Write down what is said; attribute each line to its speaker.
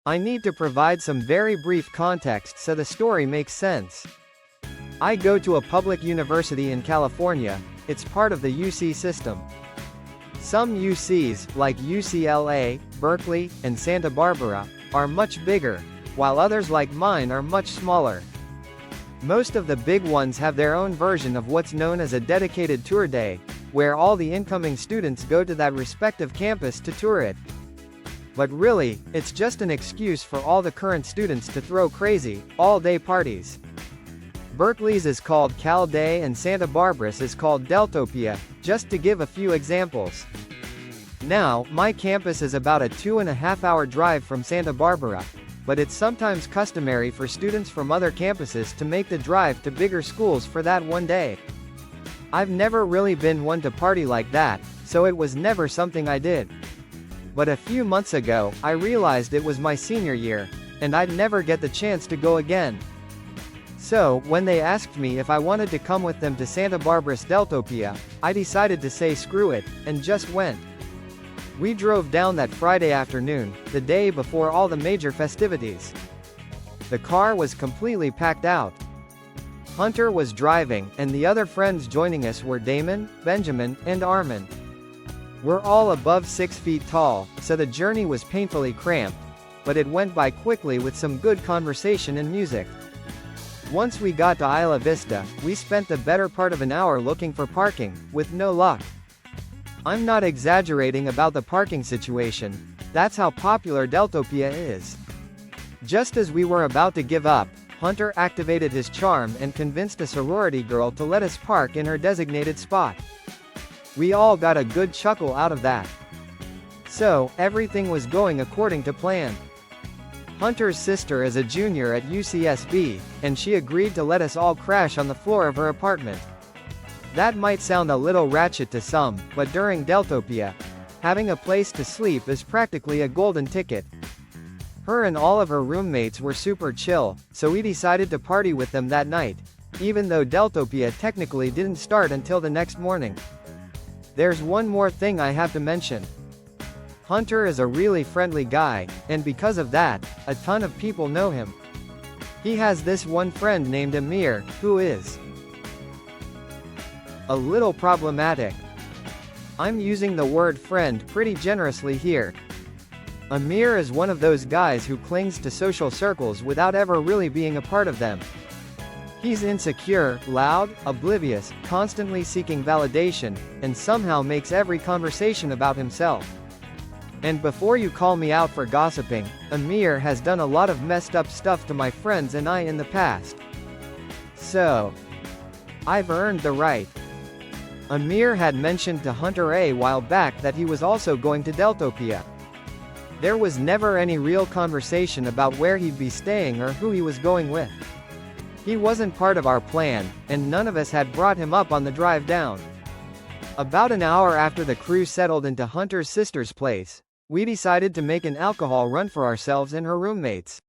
Speaker 1: I need to provide some very brief context so the story makes sense. I go to a public university in California. It's part of the UC system. Some UCs, like UCLA, Berkeley, and Santa Barbara, are much bigger, while others like mine are much smaller. Most of the big ones have their own version of what's known as a dedicated tour day, where all the incoming students go to that respective campus to tour it. But really, it's just an excuse for all the current students to throw crazy, all-day parties. Berkeley's is called Cal Day and Santa Barbara's is called Deltopia, just to give a few examples. Now, my campus is about a 2.5-hour drive from Santa Barbara, but it's sometimes customary for students from other campuses to make the drive to bigger schools for that one day. I've never really been one to party like that, so it was never something I did. But a few months ago, I realized it was my senior year, and I'd never get the chance to go again. So, when they asked me if I wanted to come with them to Santa Barbara's Deltopia, I decided to say screw it, and just went. We drove down that Friday afternoon, the day before all the major festivities. The car was completely packed out. Hunter was driving, and the other friends joining us were Damon, Benjamin, and Armin. We're all above 6 feet tall, so the journey was painfully cramped, but it went by quickly with some good conversation and music. Once we got to Isla Vista, we spent the better part of an hour looking for parking, with no luck. I'm not exaggerating about the parking situation, that's how popular Deltopia is. Just as we were about to give up, Hunter activated his charm and convinced a sorority girl to let us park in her designated spot. We all got a good chuckle out of that. So, everything was going according to plan. Hunter's sister is a junior at UCSB, and she agreed to let us all crash on the floor of her apartment. That might sound a little ratchet to some, but during Deltopia, having a place to sleep is practically a golden ticket. Her and all of her roommates were super chill, so we decided to party with them that night, even though Deltopia technically didn't start until the next morning. There's one more thing I have to mention. Hunter is a really friendly guy, and because of that, a ton of people know him. He has this one friend named Amir, who is a little problematic. I'm using the word friend pretty generously here. Amir is one of those guys who clings to social circles without ever really being a part of them. He's insecure, loud, oblivious, constantly seeking validation, and somehow makes every conversation about himself. And before you call me out for gossiping, Amir has done a lot of messed up stuff to my friends and I in the past. So, I've earned the right. Amir had mentioned to Hunter a while back that he was also going to Deltopia. There was never any real conversation about where he'd be staying or who he was going with. He wasn't part of our plan, and none of us had brought him up on the drive down. About an hour after the crew settled into Hunter's sister's place, we decided to make an alcohol run for ourselves and her roommates.